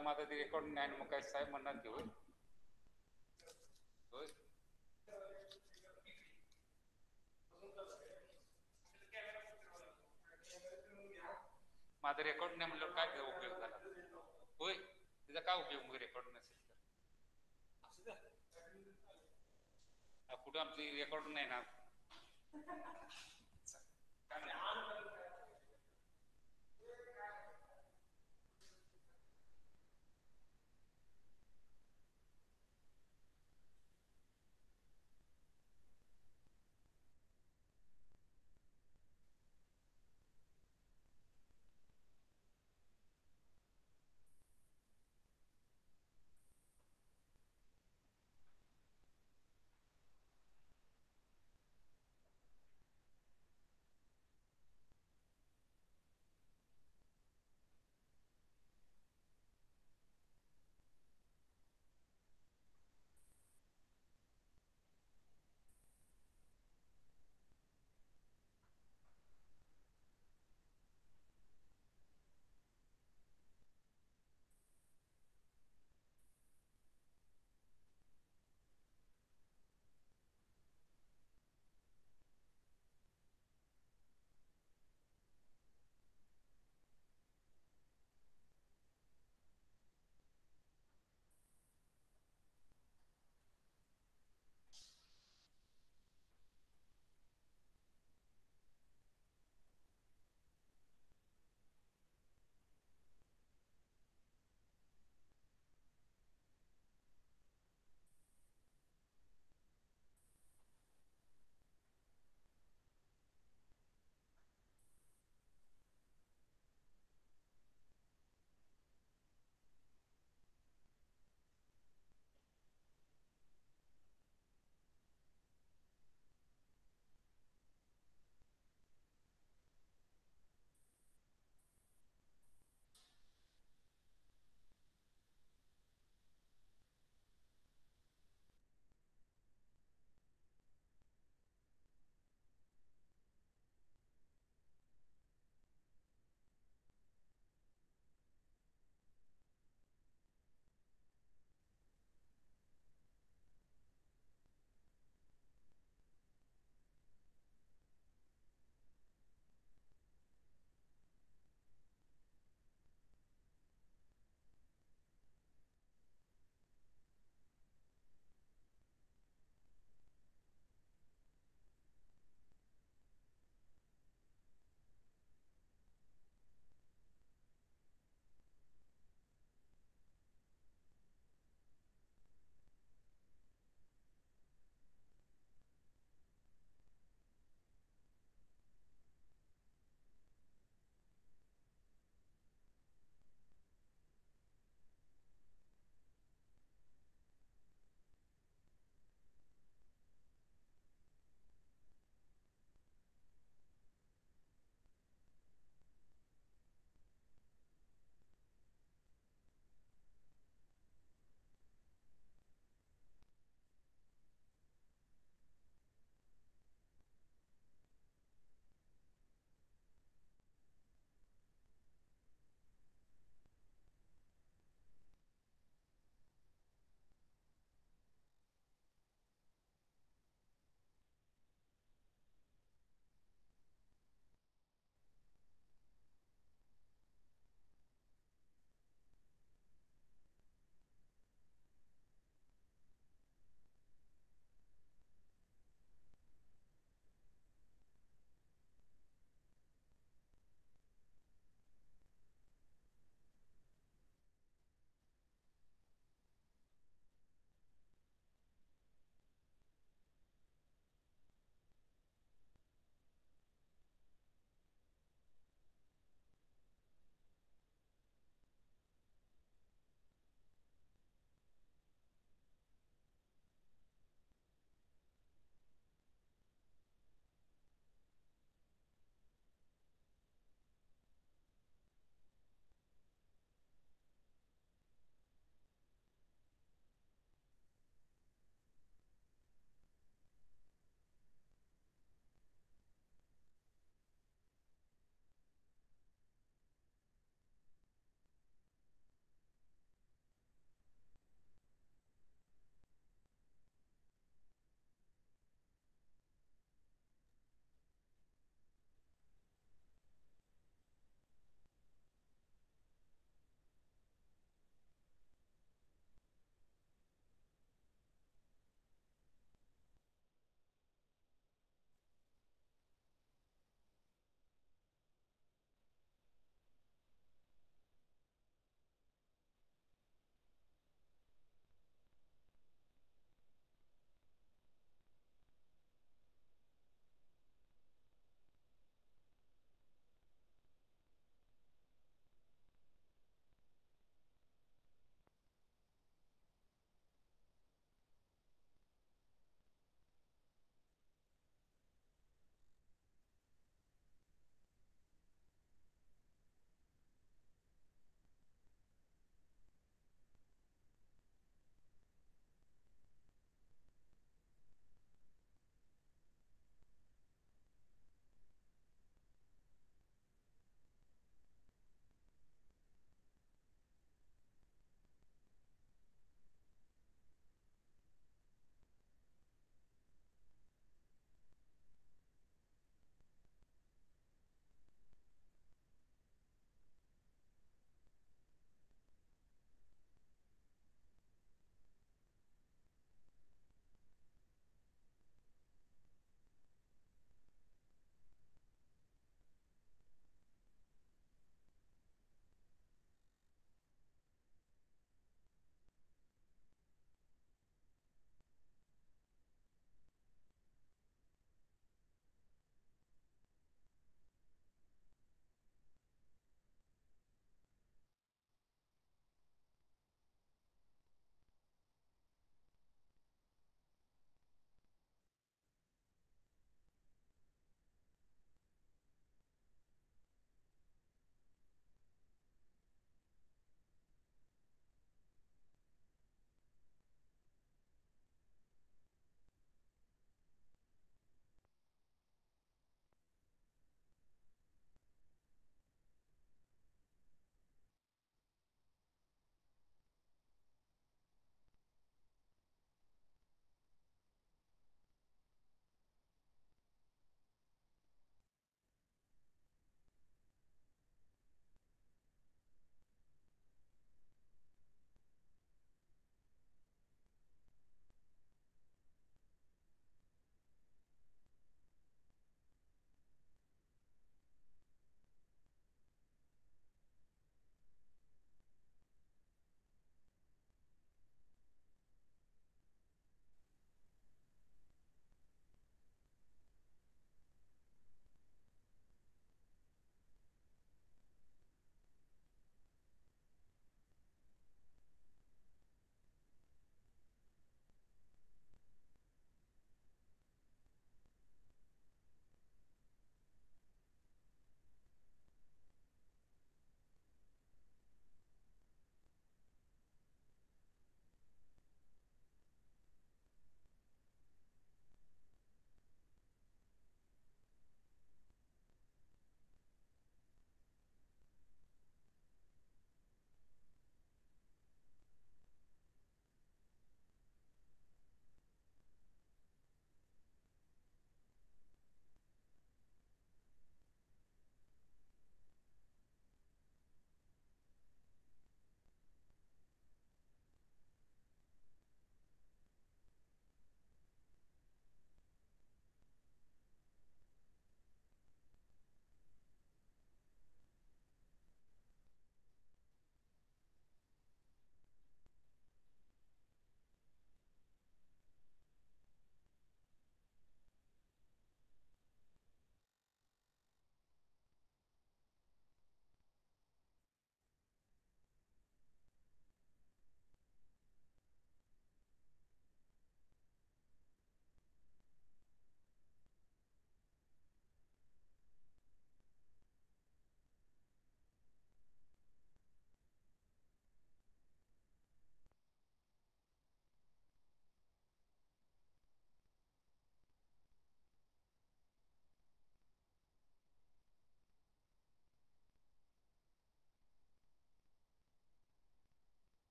माझा ते रेकॉर्ड नाही मग काय साहेब म्हणणार की होय होय माझा रेकॉर्ड नाही म्हणल्यावर काय उपयोग झाला होय त्याचा काय उपयोग मग रेकॉर्ड नसेल तर कुठं आमची रेकॉर्ड नाही ना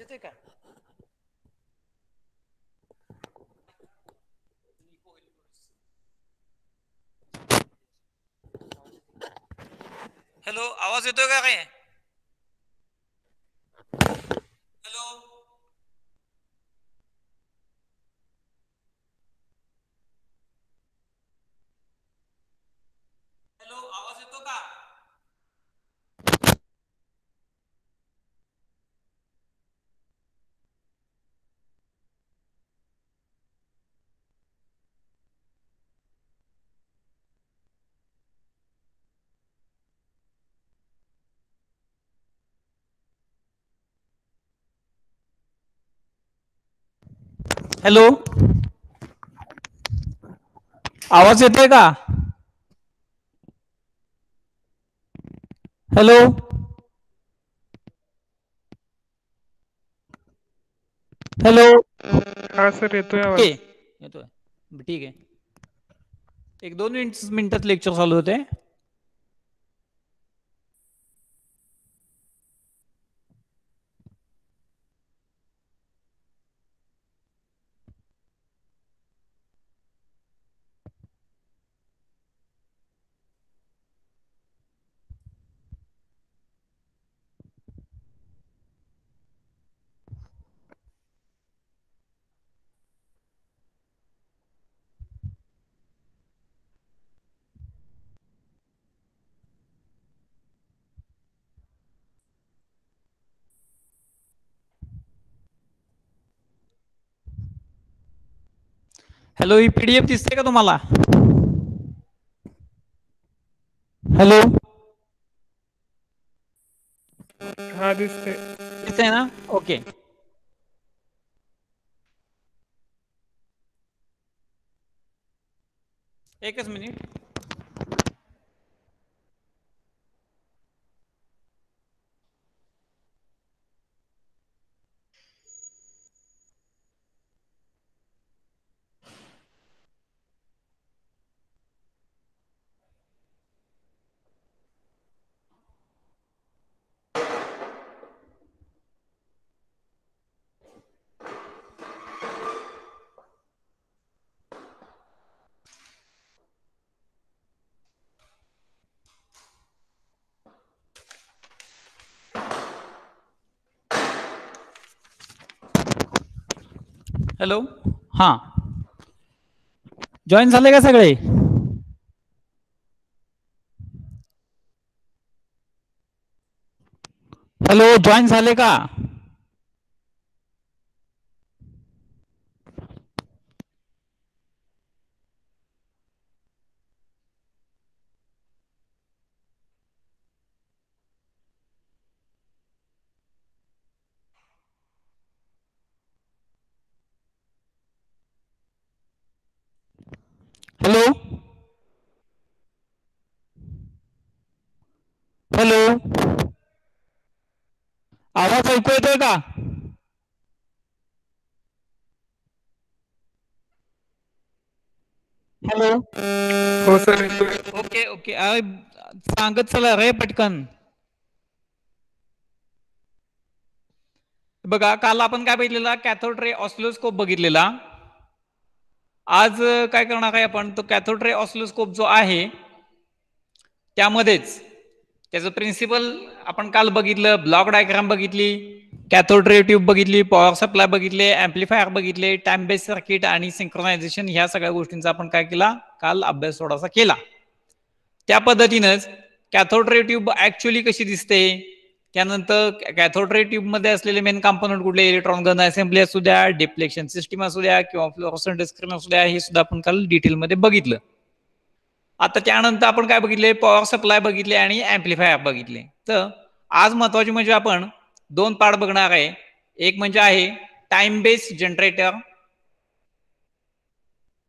येतोय का? हॅलो, आवाज येतोय का काय? हॅलो, हॅलो, आवाज येतो का? हॅलो, आवाज येतोय का? हॅलो, हॅलो, हा सर येतोय ओके आवाज. येतोय, ठीक आहे. एक 2 मिनिटात लेक्चर चालू होते. हॅलो, ही पीडीएफ दिसते का तुम्हाला? हॅलो, हा दिसते. दिसतंय ना? ओके. एकच मिनिट. हॅलो, हा, जॉईन झाले का सगळे? हॅलो, जॉईन झाले का? हॅलो, हॅलो, आवाज ऐकू येतोय का? हॅलो, हो सर येतोय. ओके ओके, सांगत चला रे पटकन. बघा, काल आपण काय बघितलेला? कॅथोड रे ऑसिलोस्कोप बघितलेला. आज काय करणार आहे आपण? तो कॅथोड रे ऑसिलोस्कोप जो आहे त्यामध्येच त्याचं प्रिन्सिपल आपण काल बघितलं, ब्लॉक डायग्राम बघितली, कॅथोड रे ट्यूब बघितली, पॉवर सप्लाय बघितले, एम्प्लिफायर बघितले, टाइम बेस्ड सर्किट आणि सिंक्रोनायझेशन, ह्या सगळ्या गोष्टींचा आपण काय केला? काल अभ्यास थोडासा केला. त्या पद्धतीनंच कॅथोड रे ट्यूब ऍक्च्युअली कशी दिसते, त्यानंतर कॅथोड रे ट्यूब मध्ये असलेले मेन कंपोनंट कुठले, इलेक्ट्रॉन गन असेंब्ली असू द्या, डिप्लेक्शन सिस्टीम असू द्या किंवा फ्लोरोसेंट स्क्रीन असू द्या, हे सुद्धा आपण काल डिटेलमध्ये बघितलं. आता त्यानंतर आपण काय बघितले? पॉवर सप्लाय बघितले आणि एम्प्लिफायर बघितले. तर आज महत्वाचे म्हणजे आपण 2 पार्ट बघणार आहे. एक म्हणजे आहे टाइम बेस्ड जनरेटर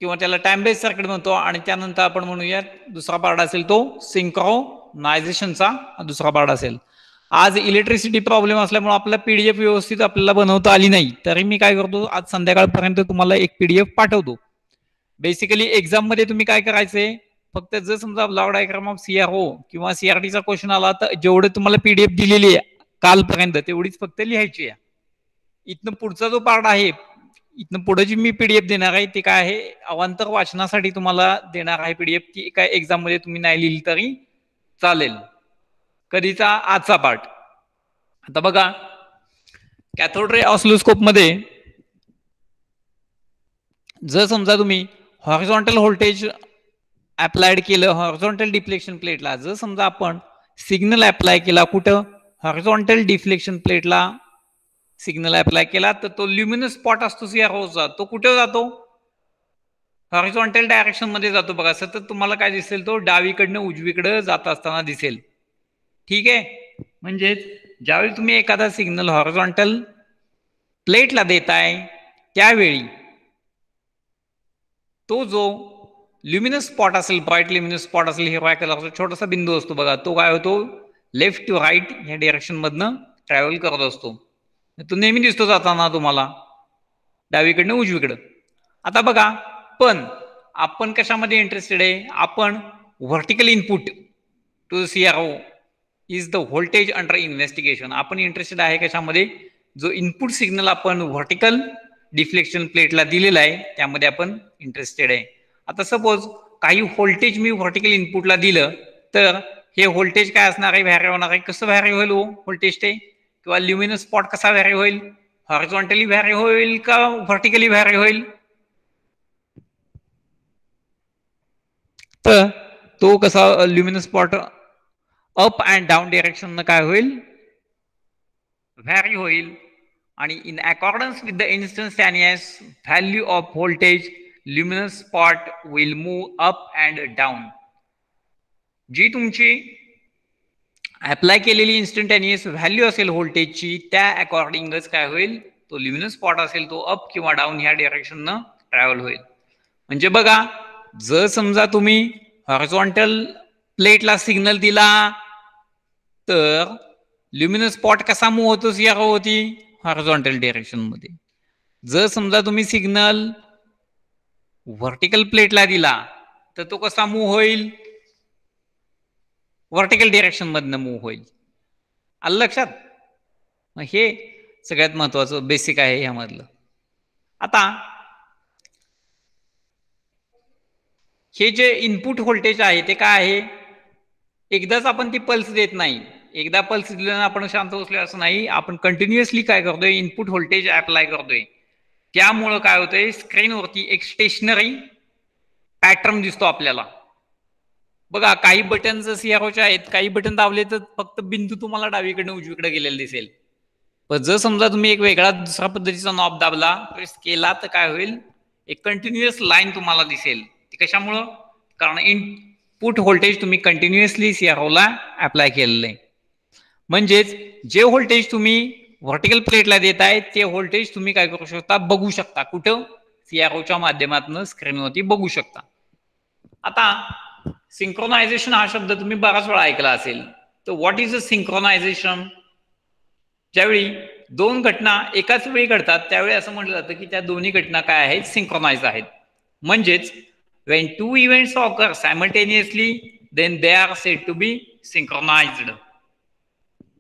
किंवा त्याला टाइम बेस्ड सर्किट म्हणतो, आणि त्यानंतर आपण म्हणूया दुसरा पार्ट असेल तो सिंक्रोनायझेशनचा दुसरा पार्ट असेल. आज इलेक्ट्रिसिटी प्रॉब्लेम असल्यामुळे आपल्याला पीडीएफ व्यवस्थित आपल्याला बनवता आली नाही, तरी मी काय करतो, आज संध्याकाळपर्यंत तुम्हाला एक पीडीएफ पाठवतो. बेसिकली एक्झाम मध्ये तुम्ही काय करायचंय, फक्त जर समजा ब्लॉक डायग्राम ऑफ सीआरओ किंवा सीआरटीचा क्वेश्चन आला तर जेवढे तुम्हाला पीडीएफ दिलेली आहे कालपर्यंत तेवढीच फक्त लिहायची आहे. इथनं पुढचा जो पार्ट आहे, इथनं पुढे जी मी पीडीएफ देणार आहे ते काय आहे, अवांतर वाचनासाठी तुम्हाला देणार आहे पीडीएफ, की काय एक्झाम मध्ये तुम्ही नाही लिहिली तरी चालेल. कधीचा? आजचा पार्ट. आता बघा, कॅथोड रे ऑसिलोस्कोप मध्ये जर समजा तुम्ही हॉरिझॉन्टल व्होल्टेज अप्लाइड केलं हॉरिझॉन्टल डिफ्लेक्शन प्लेटला, जर समजा आपण सिग्नल अप्लाय केला कुठं, हॉरिझॉन्टल डिफ्लेक्शन प्लेटला सिग्नल अप्लाय केला, तर तो ल्युमिनस स्पॉट असतो सीआरओचा, तो कुठे जातो? हॉरिझॉन्टल डायरेक्शन मध्ये जातो. बघा, सतत तुम्हाला काय दिसेल, तो डावीकडनं उजवीकडे जात असताना दिसेल. ठीक आहे. म्हणजेच ज्यावेळी तुम्ही एखादा सिग्नल हॉरिझॉन्टल प्लेटला देताय त्यावेळी तो जो ल्युमिनस स्पॉट असेल, ब्राईट ल्युमिनस स्पॉट असेल, हिरव्या कलरचा छोटासा बिंदू असतो बघा, तो काय होतो, लेफ्ट टू राईट या डायरेक्शन मधनं ट्रॅव्हल करत असतो. तो नेहमी दिसतो जाताना तुम्हाला डावीकडनं उजवीकडं. आता बघा, पण आपण कशामध्ये इंटरेस्टेड आहे? आपण vertical input to CRO is the voltage under investigation. आपण इंटरेस्टेड आहे कशामध्ये? जो इनपुट सिग्नल आपण व्हर्टिकल डिफ्लेक्शन प्लेटला दिलेला आहे त्यामध्ये आपण इंटरेस्टेड आहे. आता सपोज काही व्होल्टेज मी व्हर्टिकल इनपुटला दिलं, तर हे व्होल्टेज काय असणार आहे? व्हॅरी होणार आहे. कसं व्हॅरी होईल हो व्होल्टेज ते? किंवा ल्युमिनस स्पॉट कसा व्हॅरी होईल? हॉरिझॉन्टली व्हॅरी होईल का व्हर्टिकली व्हॅरी होईल? तर तो कसा luminous spot up and down direction काय होईल? व्हॅरी होईल. आणि in accordance with the instantaneous value of voltage luminous spot will move up and down. जी तुमची अप्लाय केलेली इन्स्टंटेनियस व्हॅल्यू असेल व्होल्टेजची, त्या अकॉर्डिंगच काय होईल, तो ल्युमिनस स्पॉट असेल तो अप किंवा डाऊन ह्या डायरेक्शननं ट्रॅव्हल होईल. म्हणजे बघा, जर समजा तुम्ही हॉरिझॉन्टल प्लेटला सिग्नल दिला तर ल्युमिनस स्पॉट कसा मूव्ह होतो सीआरओ होती? हॉरिझॉन्टल डायरेक्शन मध्ये. जर समजा तुम्ही सिग्नल व्हर्टिकल प्लेटला दिला तर तो कसा मूव्ह होईल? व्हर्टिकल डायरेक्शन मधनं मूव्ह होईल. आलं लक्षात? हे सगळ्यात महत्वाचं बेसिक आहे ह्यामधलं. आता हे जे इनपुट व्होल्टेज आहे ते काय आहे? एकदाच आपण ती पल्स देत नाही. एकदा पल्स दिल्यानं आपण शांत बसलोय असं नाही. आपण कंटिन्युअसली काय करतोय? इनपुट व्होल्टेज अप्लाय करतोय. त्यामुळं काय होतंय, स्क्रीनवरती एक स्टेशनरी पॅटर्न दिसतो आपल्याला. बघा, काही बटन सीआरओचे आहेत, काही बटन दाबले तर फक्त बिंदू तुम्हाला डावीकडे उजवीकडे गेलेला दिसेल. पण जर समजा तुम्ही एक वेगळा दुसरा पद्धतीचा नॉब दाबला, प्रेस केला, तर काय होईल, एक कंटिन्युअस लाईन तुम्हाला दिसेल. ती कशामुळं? कारण इनपुट व्होल्टेज तुम्ही कंटिन्युअसली सीआरओला अप्लाय केलेलं आहे. म्हणजेच जे व्होल्टेज तुम्ही व्हर्टिकल प्लेटला देताय ते व्होल्टेज तुम्ही काय करू शकता? बघू शकता. कुठं? सीआरओच्या माध्यमातून स्क्रीनवरती बघू शकता. आता सिंक्रोनायझेशन हा शब्द तुम्ही बराच वेळा ऐकला असेल. तर व्हॉट इज अ सिंक्रोनायझेशन? ज्यावेळी दोन घटना एकाच वेळी घडतात त्यावेळी असं म्हटलं जातं की त्या दोन्ही घटना काय आहेत? सिंक्रोनाइज आहेत. म्हणजेच when two events occur simultaneously then they are said to be synchronized.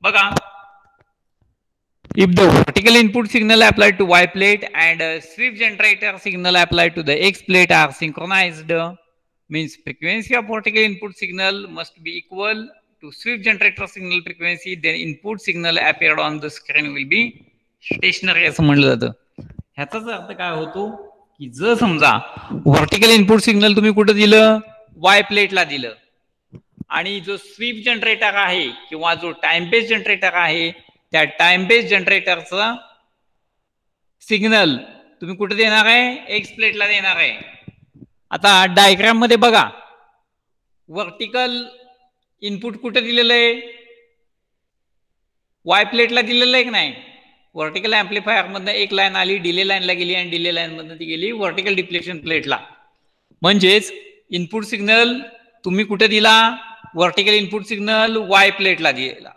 बघा, if the vertical input signal applied to Y plate and a sweep generator signal applied to the X plate are synchronized, means frequency of vertical input signal must be equal to sweep generator signal frequency, then input signal appeared on the screen will be stationary असं म्हटलं जातं. ह्याचाच अर्थ काय होतो की जर समजा व्हर्टिकल इनपुट सिग्नल तुम्ही कुठं दिलं? वाय प्लेटला दिलं, आणि जो स्वीप जनरेटर आहे किंवा जो टाइम बेस्ड जनरेटर आहे त्या टाइम बेस्ड जनरेटरचा सिग्नल तुम्ही कुठे देणार आहे? एक्स प्लेटला देणार आहे. आता डायग्राम मध्ये बघा, व्हर्टिकल इनपुट कुठे दिलेलं आहे? वाय प्लेटला दिलेलं आहे की नाही? व्हर्टिकल ऍम्प्लिफायर मधनं एक लाईन आली, डिले लाईनला गेली, आणि डिले लाईन मधनं ती गेली व्हर्टिकल डिफ्लेक्शन प्लेटला. म्हणजेच इनपुट सिग्नल तुम्ही कुठे दिला? व्हर्टिकल इनपुट सिग्नल वाय प्लेटला दिला.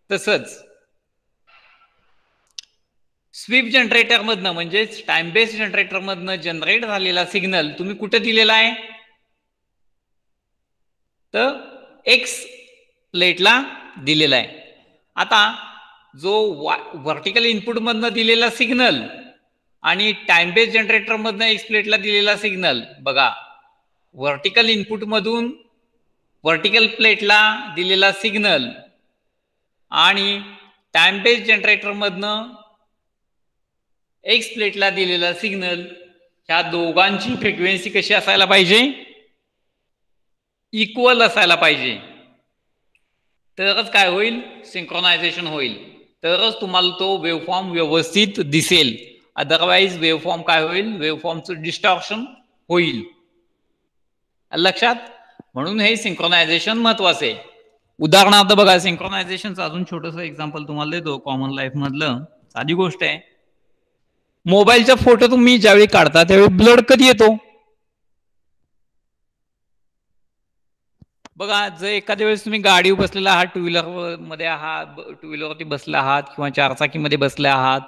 तसंच स्वीप जनरेटर मधनं म्हणजेच टाइम बेस्ड जनरेटर मधनं जनरेट झालेला सिग्नल तुम्ही कुठे दिलेला आहे? तर एक्स प्लेटला दिलेला आहे. आता जो व्हर्टिकल इनपुट मधनं दिलेला सिग्नल आणि टाइम बेस जनरेटर मधनं एक्स प्लेटला दिलेला सिग्नल, बघा व्हर्टिकल इनपुट मधून व्हर्टिकल प्लेटला दिलेला सिग्नल आणि टाइम बेस जनरेटर मधनं एक्स प्लेटला दिलेला सिग्नल, ह्या दोघांची फ्रिक्वेन्सी कशी असायला पाहिजे? इक्वल असायला पाहिजे. तरच काय होईल? सिंक्रोनायझेशन होईल. तरच तुम्हाला तो वेव्हफॉर्म व्यवस्थित दिसेल. अदरवाईज वेव्हफॉर्म काय होईल? वेव्हफॉर्मचं डिस्टॉर्शन होईल. लक्षात? म्हणून हे सिंक्रोनायझेशन महत्वाचं आहे. उदाहरणार्थ बघा, सिंक्रोनायझेशनचं अजून छोटंसं एक्झाम्पल तुम्हाला देतो कॉमन लाईफ मधलं. साधी गोष्ट आहे. मोबाईलचा फोटो तुम्ही ज्यावेळी काढता त्यावेळी ब्लड कधी येतो? बघा, जर एखाद्या वेळेस तुम्ही गाडीवर बसलेला आहात, टू व्हीलर मध्ये आहात, टू व्हीलरवरती बसले आहात किंवा चारचाकीमध्ये बसले आहात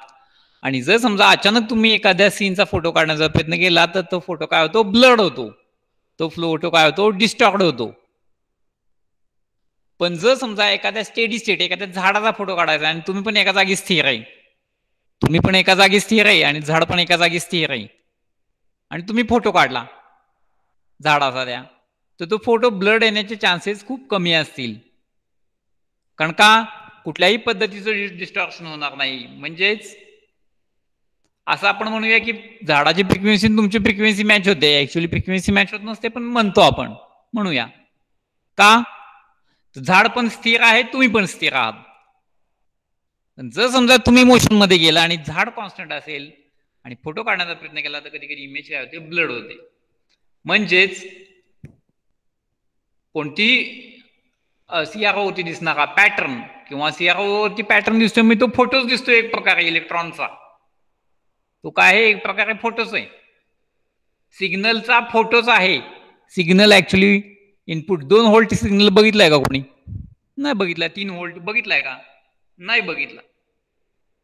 आणि जर समजा अचानक तुम्ही एखाद्या सीनचा फोटो काढण्याचा प्रयत्न केला तर तो फोटो काय होतो? ब्लड होतो. तो फोटो काय होतो? डिस्टॉर्ट होतो. पण जर समजा एखाद्या स्टेडी स्टेट, एखाद्या झाडाचा फोटो काढायचा आणि तुम्ही पण एका जागी स्थिर आहे, तुम्ही पण एका जागी स्थिर आहे आणि झाड पण एका जागी स्थिर आहे आणि तुम्ही फोटो काढला झाडाचा त्या, तर तो फोटो ब्लड येण्याचे चान्सेस खूप कमी असतील. कारण का? कुठल्याही पद्धतीचं डिस्टॉर्शन होणार नाही. म्हणजेच असं आपण म्हणूया की झाडाची फ्रिक्वेन्सी तुमची फ्रिक्वेन्सी मॅच होते. ऍक्च्युअली फ्रिक्वेन्सी मॅच होत नसते, पण म्हणतो आपण, म्हणूया. का? झाड पण स्थिर आहे, तुम्ही पण स्थिर आहात. जर समजा तुम्ही मोशन मध्ये गेला आणि झाड कॉन्स्टंट असेल आणि फोटो काढण्याचा प्रयत्न केला तर कधी कधी इमेज काय होते? ब्लड होते. म्हणजेच कोणती सीआरओवरती दिसणारा पॅटर्न किंवा सीआरओवरती पॅटर्न दिसतोय, मी तो फोटोच दिसतोय एक प्रकारे इलेक्ट्रॉनचा. तो काय आहे? एक प्रकारे फोटोच आहे. सिग्नलचा फोटोच आहे. Signal actually input 2 volt signal बघितलाय का कोणी? नाही बघितला. 3 व्होल्ट बघितलाय का? नाही बघितला.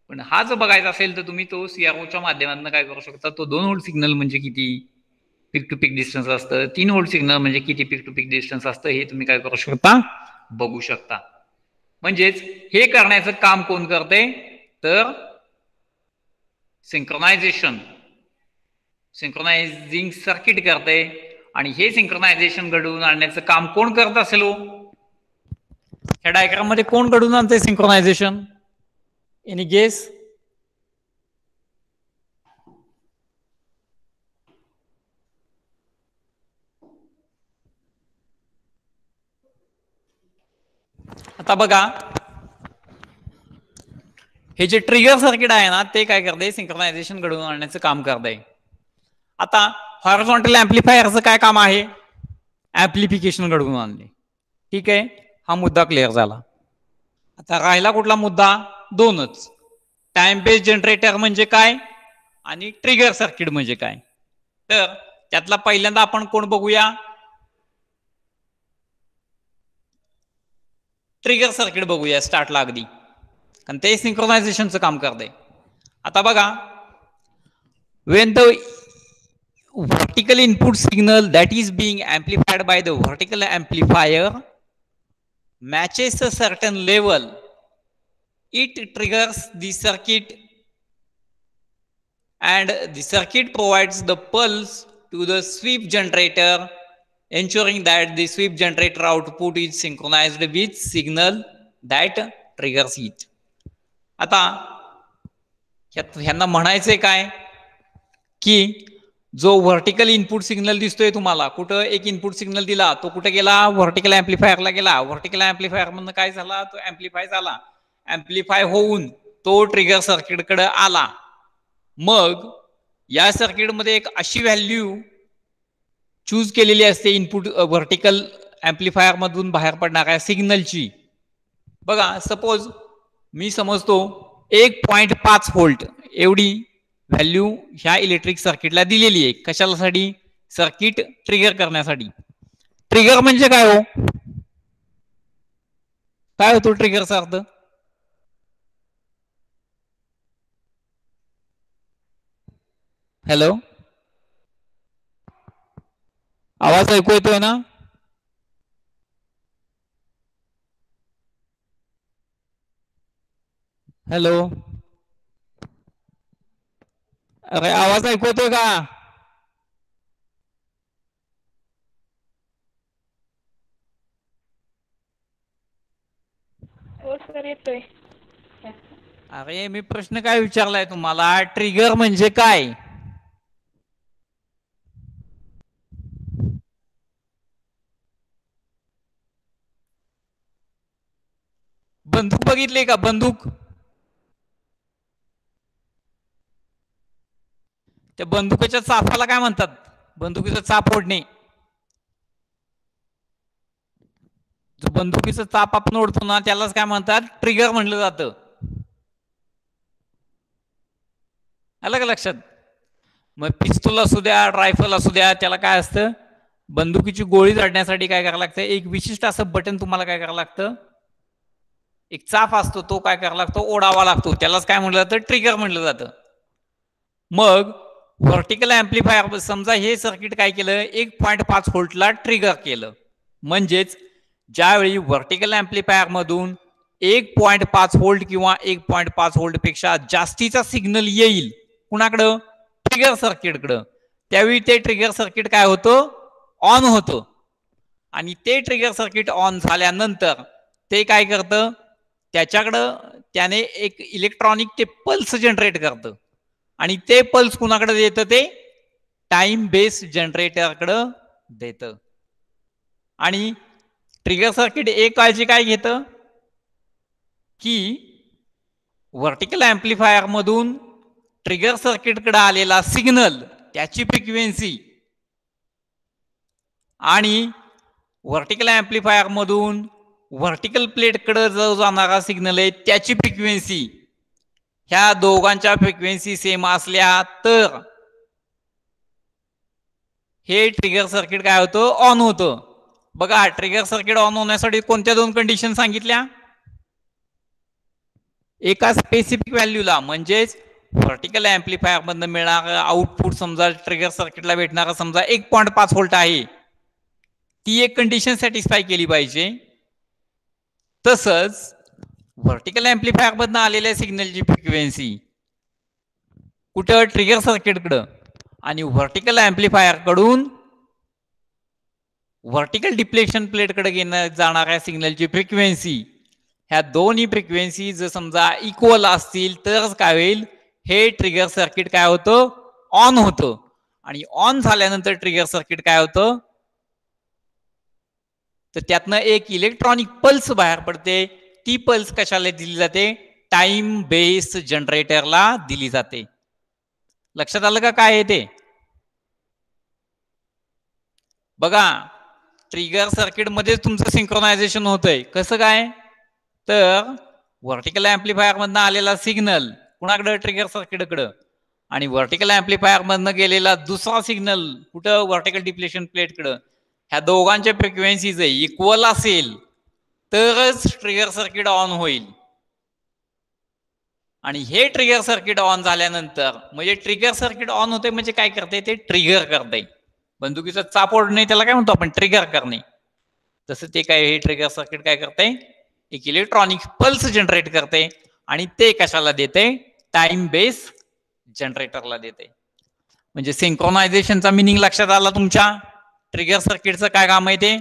पण हा जर बघायचा असेल तर तुम्ही तो सीआरओच्या माध्यमातून काय करू शकता? तो 2 व्होल्ट सिग्नल म्हणजे किती पिक टू पिक डिस्टन्स असतं, 3 व्होल्ट सिग्नल म्हणजे किती पिक टू पिक डिस्टन्स असतं, हे तुम्ही काय करू शकता? बघू शकता. म्हणजेच हे करण्याचं काम कोण करते? तर सिंक्रोनायझेशन, सिंक्रोनायझिंग सर्किट करते. आणि हे सिंक्रोनायझेशन घडवून आणण्याचं काम कोण करत असेल? ह्या डायग्राम मध्ये कोण घडवून आणते सिंक्रोनायझेशन? Any guess? आता बघा, हे जे ट्रिगर सर्किट आहे ना, ते काय करते? सिंक्रोनायझेशन घडवून आणण्याचं काम करते. आता हॉरिझॉन्टल एम्प्लिफायरचं काय काम आहे? ऍम्प्लिफिकेशन घडवून आणणे. ठीक आहे, हा मुद्दा क्लिअर झाला. आता राहिला कुठला मुद्दा? दोनच. टाइम बेस्ड जनरेटर म्हणजे काय आणि ट्रिगर सर्किट म्हणजे काय. तर त्यातला पहिल्यांदा आपण कोण बघूया? ट्रिगर सर्किट बघूया स्टार्टला अगदी, कारण ते सिंक्रोनायझेशनचं काम करते. आता बघा, when the vertical input signal that is being amplified by the vertical amplifier matches a certain level, it triggers the circuit and the circuit provides the pulse to the sweep generator, ensuring that the sweep generator output is synchronized with signal that triggers it. आता ह्यांना म्हणायचंय काय की जो vertical input signal दिसतोय तुम्हाला, कुठं एक इनपुट सिग्नल दिला, तो कुठे गेला? व्हर्टिकल एम्प्लिफायरला गेला. व्हर्टिकल एम्प्लिफायर मधून काय झाला? तो एम्प्लिफाय झाला. एम्प्लिफाय होऊन तो ट्रिगर सर्किटकडे आला. मग या सर्किटमध्ये एक अशी व्हॅल्यू चूज केलेली असते इनपुट व्हर्टिकल एम्प्लिफायर मधून बाहेर पडणाऱ्या सिग्नलची. बघा, सपोज मी समजतो 1.5 व्होल्ट एवढी व्हॅल्यू ह्या इलेक्ट्रिक सर्किटला दिलेली आहे. कशासाठी? सर्किट ट्रिगर करण्यासाठी. ट्रिगर म्हणजे काय हो? काय होतो ट्रिगरचा अर्थ? हॅलो, आवाज ऐकू येतोय ना? हॅलो, अरे आवाज ऐकू येतोय का? हो सर येतोय. अरे मी प्रश्न काय विचारलाय तुम्हाला, ट्रिगर म्हणजे काय? बंदूक बघितली का बंदूक? त्या बंदुकीच्या चापाला काय म्हणतात? बंदुकीचा चाप ओढणे. जो बंदुकीचा चाप आपण ओढतो ना त्यालाच काय म्हणतात? ट्रिगर म्हणलं जातं. आलं का लक्षात? मग पिस्तूल असू द्या, रायफल असू द्या, त्याला काय असतं? बंदुकीची गोळी झाडण्यासाठी काय करावं लागतं? एक विशिष्ट असं बटन तुम्हाला काय करावं लागतं? एक चाप असतो, तो काय करावा लागतो? ओढावा लागतो. त्यालाच काय म्हटलं जातं? ट्रिगर म्हटलं जातं. मग व्हर्टिकल अँप्लिफायर समजा हे सर्किट काय केलं? 1.5 व्होल्टला ट्रिगर केलं. म्हणजेच ज्यावेळी व्हर्टिकल अँप्लिफायर मधून 1.5 व्होल्ट किंवा 1.5 व्होल्ट पेक्षा जास्तीचा सिग्नल येईल कुणाकडं? ट्रिगर सर्किटकडं. त्यावेळी ते ट्रिगर सर्किट काय होतं? ऑन होतं. आणि ते ट्रिगर सर्किट ऑन झाल्यानंतर ते काय करतं? त्याने एक इलेक्ट्रॉनिक ते पल्स जनरेट करतं. आणि ते पल्स कुणाकडे देतं? ते टाइम बेस जनरेटरकडे देतं. आणि ट्रिगर सर्किट एक काळजी काय घेतं की व्हर्टिकल अँप्लिफायर मधून ट्रिगर सर्किटकडे आलेला सिग्नल त्याची फ्रिक्वेन्सी आणि व्हर्टिकल अँप्लिफायर मधून व्हर्टिकल प्लेटकडे जो जाणारा सिग्नल आहे त्याची फ्रिक्वेन्सी, ह्या दोघांच्या फ्रिक्वेन्सी सेम असल्या तर हे ट्रिगर सर्किट काय होतं? ऑन होतं. बघा, ट्रिगर सर्किट ऑन होण्यासाठी कोणत्या दोन कंडिशन सांगितल्या? एका स्पेसिफिक व्हॅल्यूला, म्हणजेच व्हर्टिकल अँप्लिफायर मधून मिळणारं आउटपुट समजा ट्रिगर सर्किटला भेटणारा समजा 1.5 व्होल्ट आहे, ती एक कंडिशन सॅटिस्फाय केली पाहिजे. तसंच व्हर्टिकल अँप्लिफायर मधून आलेल्या सिग्नलची फ्रिक्वेन्सी कुठं? ट्रिगर सर्किटकडं. आणि व्हर्टिकल अँप्लिफायर कडून व्हर्टिकल डिप्लेशन प्लेटकडे जाणाऱ्या सिग्नलची फ्रिक्वेन्सी, ह्या दोन्ही फ्रिक्वेन्सी जर समजा इक्वल असतील तरच काय होईल? हे ट्रिगर सर्किट काय होतं? ऑन होतं. आणि ऑन झाल्यानंतर ट्रिगर सर्किट काय होतं? तर त्यातनं एक इलेक्ट्रॉनिक पल्स बाहेर पडते. ती पल्स कशाला दिली जाते? टाइम बेस जनरेटरला दिली जाते. लक्षात आलं का काय आहे ते? बघा, ट्रिगर सर्किट मध्ये तुमचं सिंक्रोनायझेशन होतंय. कसं काय? तर व्हर्टिकल अँप्लिफायर मधनं आलेला सिग्नल कुणाकडं? ट्रिगर सर्किटकडं. आणि व्हर्टिकल अँप्लिफायर मधनं गेलेला दुसरा सिग्नल कुठं? व्हर्टिकल डिप्लेशन प्लेटकडं. ह्या दोघांच्या फ्रिक्वेन्सीज इक्वल असेल तरच ट्रिगर सर्किट ऑन होईल. आणि हे ट्रिगर सर्किट ऑन झाल्यानंतर, म्हणजे ट्रिगर सर्किट ऑन होते म्हणजे काय करते? ते ट्रिगर करते. बंदुकीचा चाप ओढणे त्याला काय म्हणतो आपण? ट्रिगर करणे. तसं ते काय, हे ट्रिगर सर्किट काय करते? एक इलेक्ट्रॉनिक पल्स जनरेट करते. आणि ते कशाला देते? टाइम बेस जनरेटरला देते. म्हणजे सिंक्रोनायझेशनचा मिनिंग लक्षात आला तुमच्या? ट्रिगर सर्किटचं काय काम आहे ते?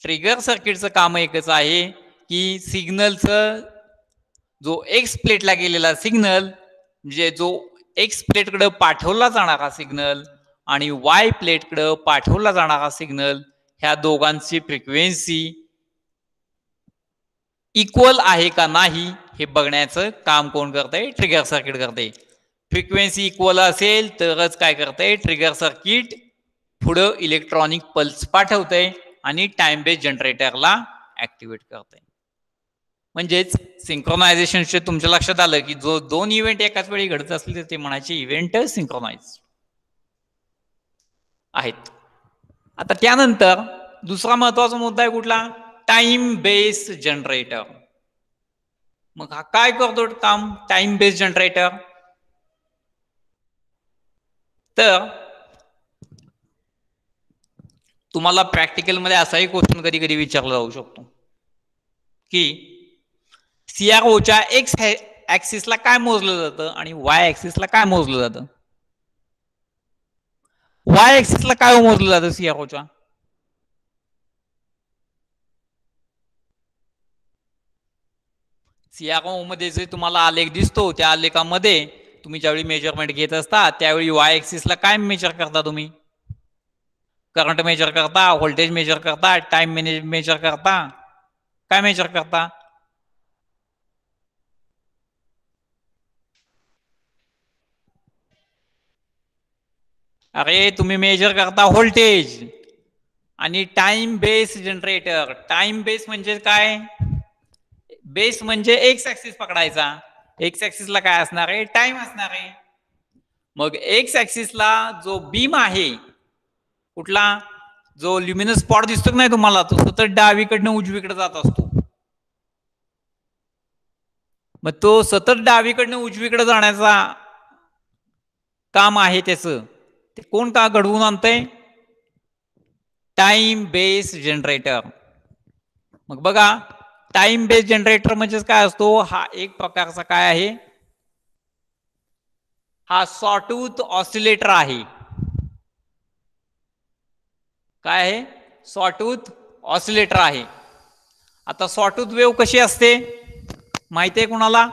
ट्रिगर सर्किटचं काम एकच आहे की सिग्नलचं जो एक्स प्लेटला गेलेला सिग्नल, म्हणजे जो एक्स प्लेटकडे पाठवला जाणारा सिग्नल आणि वाय प्लेटकडे पाठवला जाणारा सिग्नल, ह्या दोघांची फ्रिक्वेन्सी इक्वल आहे का नाही हे बघण्याचं काम कोण करतंय? ट्रिगर सर्किट करते. फ्रिक्वेन्सी इक्वल असेल तरच काय करते? ट्रिगर सर्किट पुढं इलेक्ट्रॉनिक पल्स पाठवते आणि टाइम बेस जनरेटरला ऍक्टिव्हेट करते. म्हणजेच सिंक्रोनायझेशनचे तुमच्या लक्षात आलं की जो दोन इव्हेंट एकाच वेळी घडत असले तर ते म्हणायचे इव्हेंट सिंक्रोनाइज आहेत. आता त्यानंतर दुसरा महत्वाचा मुद्दा आहे कुठला? Time base generator. मग हा काय करतो काम टाइम बेस जनरेटर? तर तुम्हाला प्रॅक्टिकल मध्ये असाही क्वेश्चन कधी कधी विचारला जाऊ शकतो की सीआरओच्या एक्स ऍक्सिसला काय मोजलं जातं आणि वाय ऍक्सिसला काय मोजलं जातं? वाय ऍक्सिसला काय मोजलं जातं सीआरओच्या? सीआरओ मध्ये जे तुम्हाला आलेख दिसतो त्या आलेखामध्ये तुम्ही ज्यावेळी मेजरमेंट घेत असता त्यावेळी वाय ऍक्सिसला काय मेजर करता तुम्ही? करंट मेजर करता, व्होल्टेज मेजर करता, टाइम मेजर करता, काय मेजर करता? अरे तुम्ही मेजर करता व्होल्टेज आणि time base generator. Time base म्हणजे काय? बेस म्हणजे एक्स ऍक्सिस पकडायचा. एक्स ऍक्सिसला काय असणार आहे? टाइम असणार आहे. मग एक्स ऍक्सिसला जो बीम आहे कुठला, जो ल्युमिनस स्पॉट दिसतो नाही तुम्हाला, तो सतत डावीकडनं उजवीकडे जात असतो. मग तो सतत डावीकडनं उजवीकडे जाण्याचा काम आहे त्याचं, ते कोण का घडवून आणतंय? Time base generator. मग बघा टाइम बेस जनरेटर म्हणजे काय असतो? हा एक प्रकारचा काय आहे? हा सॉटूथ ऑसिलेटर आहे. काय आहे? सॉटूथ ऑसिलेटर आहे. आता सॉटूथ वेव्ह कशी असते माहिती आहे कुणाला?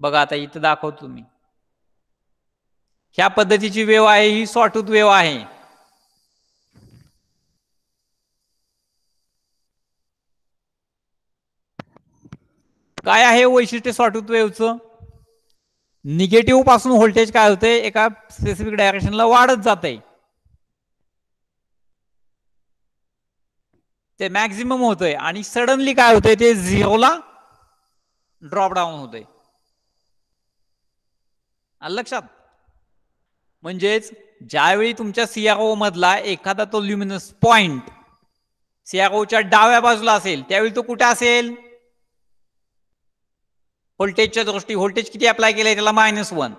बघा आता इथं दाखवतो मी. ह्या पद्धतीची वेव्ह आहे, ही सॉटूथ वेव्ह आहे. काय आहे वैशिष्ट्य सॉटूथ वेव्हचं? निगेटिव्ह पासून व्होल्टेज काय होते, एका स्पेसिफिक डायरेक्शनला वाढत जाते, ते मॅक्झिमम होतंय आणि सडनली काय होतंय, ते झिरोला ड्रॉप डाऊन होतंय. आलं लक्षात? म्हणजेच ज्यावेळी तुमच्या सीआरओ मधला एखादा तो ल्युमिनस पॉइंट सीआरओच्या डाव्या बाजूला असेल त्यावेळी तो कुठे असेल? व्होल्टेजच्या दृष्टी व्होल्टेज किती अप्लाय केलंय त्याला? -1.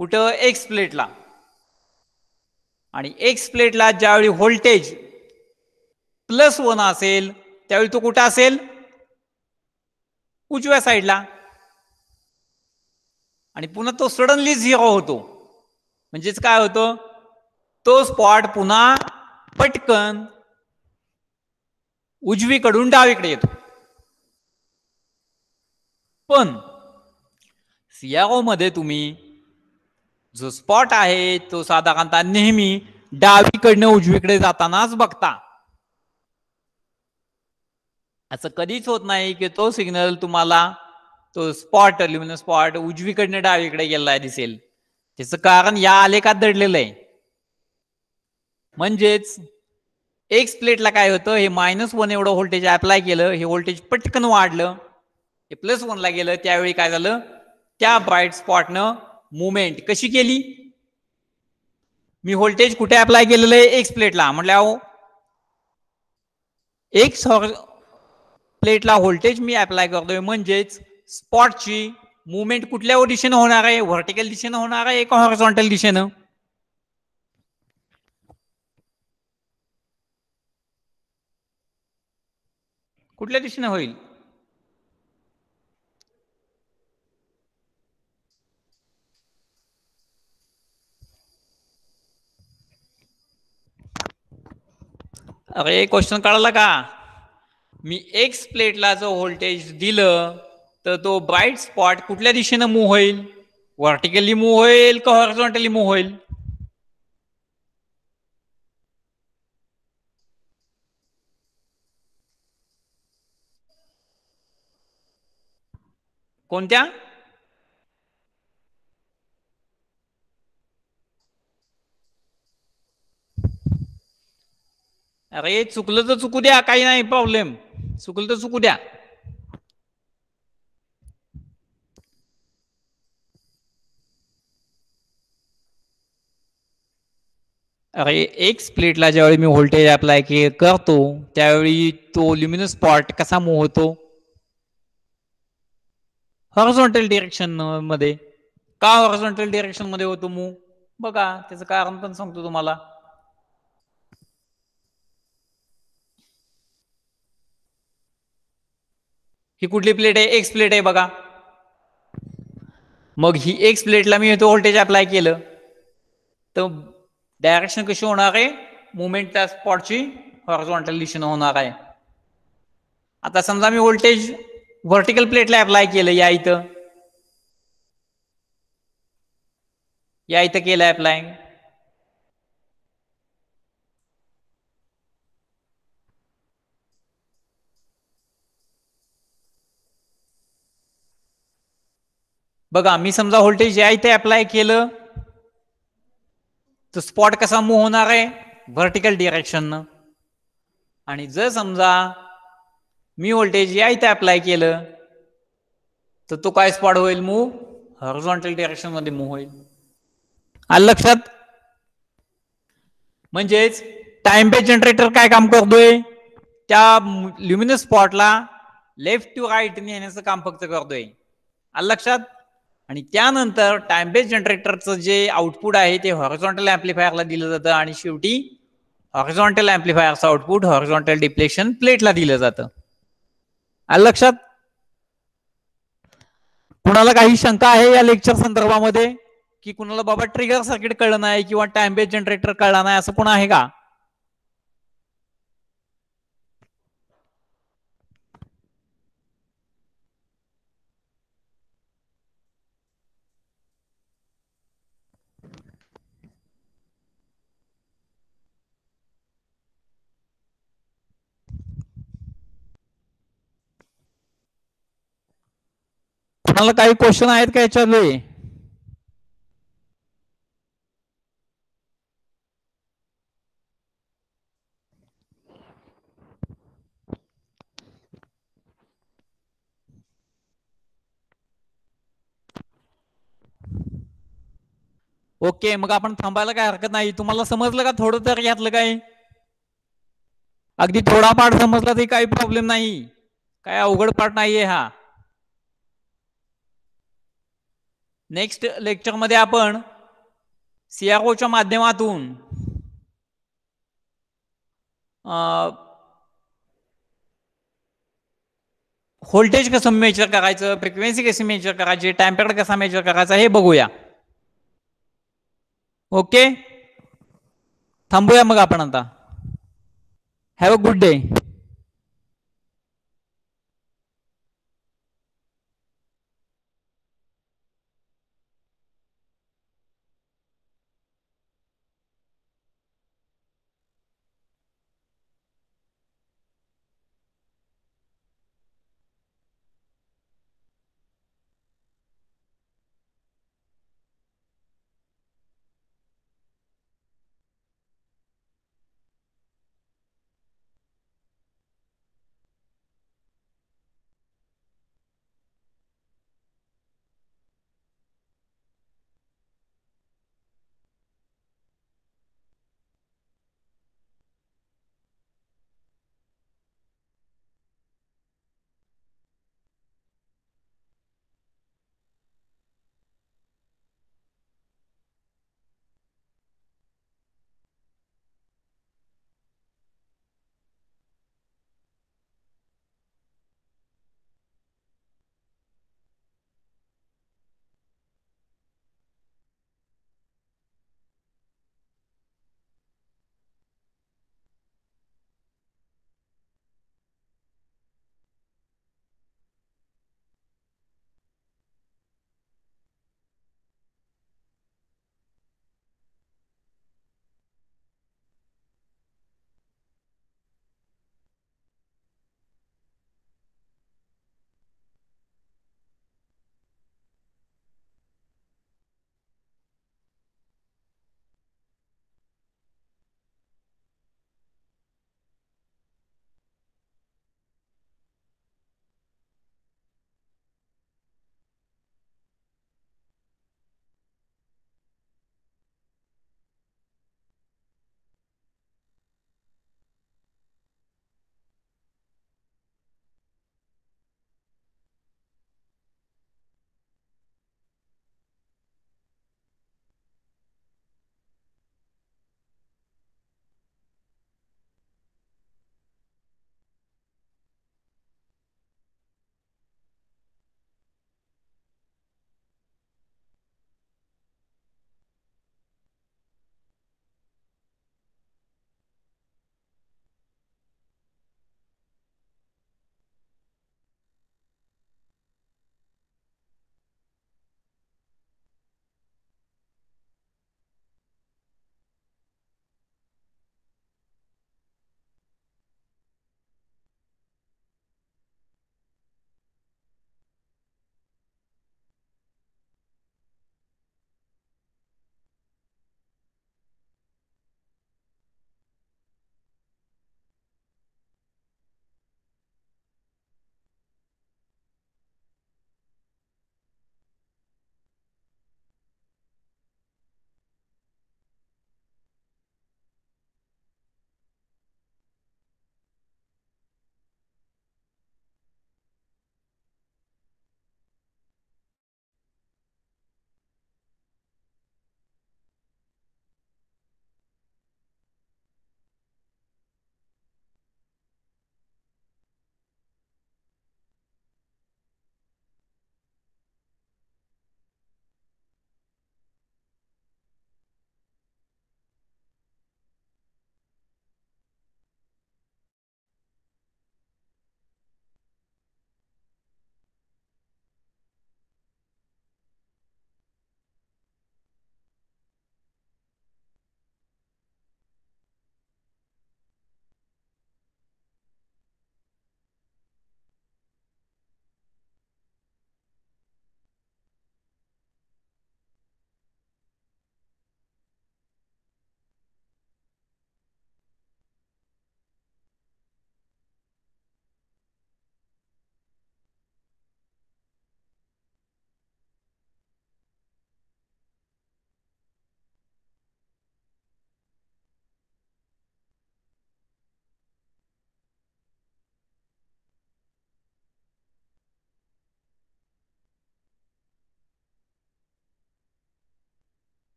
कुठं? एक्स प्लेटला. आणि एक्स प्लेटला ज्यावेळी व्होल्टेज +1 असेल त्यावेळी तो कुठं असेल? उजव्या साईडला. आणि पुन्हा तो सडनली 0 होतो. म्हणजेच काय होतं? तो स्पॉट पुन्हा पटकन उजवीकडून डावीकडे येतो. पण सीआरओ मध्ये तुम्ही जो स्पॉट आहे तो साधारणतः नेहमी डावीकडनं उजवीकडे जातानाच बघता. असं कधीच होत नाही की तो सिग्नल तुम्हाला, तो स्पॉट ल्युमिनस स्पॉट उजवीकडनं डावीकडे गेलाय दिसेल. त्याचं कारण या आलेखात दडलेलं आहे. म्हणजेच एक्स प्लेटला काय होतं, हे -1 एवढं व्होल्टेज अप्लाय केलं, हे व्होल्टेज पटकन वाढलं, हे +1 ला गेलं, त्यावेळी काय झालं, त्या ब्राईट स्पॉटनं मुवमेंट कशी केली? मी व्होल्टेज कुठे अप्लाय केलेलं आहे? एक्स प्लेटला. म्हटलं एक्स प्लेटला व्होल्टेज मी अप्लाय करतोय, म्हणजेच स्पॉटची मुवमेंट कुठल्या दिशेनं होणार आहे? व्हर्टिकल दिशेनं होणार आहे का हॉरिझॉन्टल दिशेनं? कुठल्या दिशेनं होईल? अरे क्वेश्चन कळला का? मी एक्स प्लेटला जो व्होल्टेज दिलं तर तो ब्राईट स्पॉट कुठल्या दिशेनं मूव्ह होईल? व्हर्टिकली मूव्ह होईल का हॉरिझॉन्टली मूव्ह होईल? कोणत्या? अरे चुकलं तर चुकू द्या, काही नाही प्रॉब्लेम, चुकलं तर चुकू द्या. अरे एक्स प्लेटला ज्यावेळी मी व्होल्टेज अप्लाय करतो त्यावेळी तो ल्युमिनस स्पॉट कसा मूव्ह होतो? हॉरिझॉन्टल डिरेक्शन मध्ये. का हॉरिझॉन्टल डिरेक्शन मध्ये होतो मूव्ह? बघा त्याचं कारण पण सांगतो तुम्हाला. ही कुठली प्लेट आहे? एक्स प्लेट आहे बघा. मग ही एक्स प्लेटला मी इथं व्होल्टेज अप्लाय केलं तर डायरेक्शन कशी होणार आहे? मुवमेंट त्या स्पॉटची हॉरिझॉन्टल दिशेने होणार आहे. आता समजा मी व्होल्टेज व्हर्टिकल प्लेटला अप्लाय केलं, या इथं केलं अप्लाय. बघा मी समजा व्होल्टेज या इथे अप्लाय केलं तर स्पॉट कसा मूव्ह होणार आहे? व्हर्टिकल डिरेक्शननं. आणि जर समजा मी व्होल्टेज या इथे अप्लाय केलं तर तो काय स्पॉट होईल? मूव्ह हॉरिझॉन्टल डिरेक्शन मध्ये मूव्ह होईल. आलं लक्षात? म्हणजेच टाइम बेस जनरेटर काय काम करतोय? त्या ल्युमिनस स्पॉटला लेफ्ट टू राईट नेण्याचं काम फक्त करतोय. आलं लक्षात? आणि त्यानंतर टाइम बेस जनरेटरचं जे आउटपुट आहे ते हॉरिझॉन्टल अँप्लिफायरला दिलं जातं आणि शेवटी हॉरिझॉन्टल अँप्लिफायरचं आउटपुट हॉरिझॉन्टल डिप्लेशन प्लेटला दिलं जातं. आलं लक्षात? कुणाला काही शंका आहे या लेक्चर संदर्भामध्ये की कुणाला बाबा ट्रिगर सर्किट कळलं नाही किंवा टाइम बेस जनरेटर कळला नाही असं कोण आहे का? कुणाला काही क्वेश्चन आहेत का याच्यातले? ओके, मग आपण थांबायला काय हरकत नाही. तुम्हाला समजलं का थोडं तर यातलं काय? अगदी थोडा पार्ट समजला तरी काही प्रॉब्लेम नाही, काय अवघड पार्ट नाहीये हा. नेक्स्ट लेक्चर मध्ये आपण सीआरओच्या माध्यमातून व्होल्टेज कसं मेजर करायचं, फ्रिक्वेन्सी कशी मेजर करायची, टाइम पिरियड कसा मेजर करायचा हे बघूया. ओके, थांबूया मग आपण आता. Have a good day.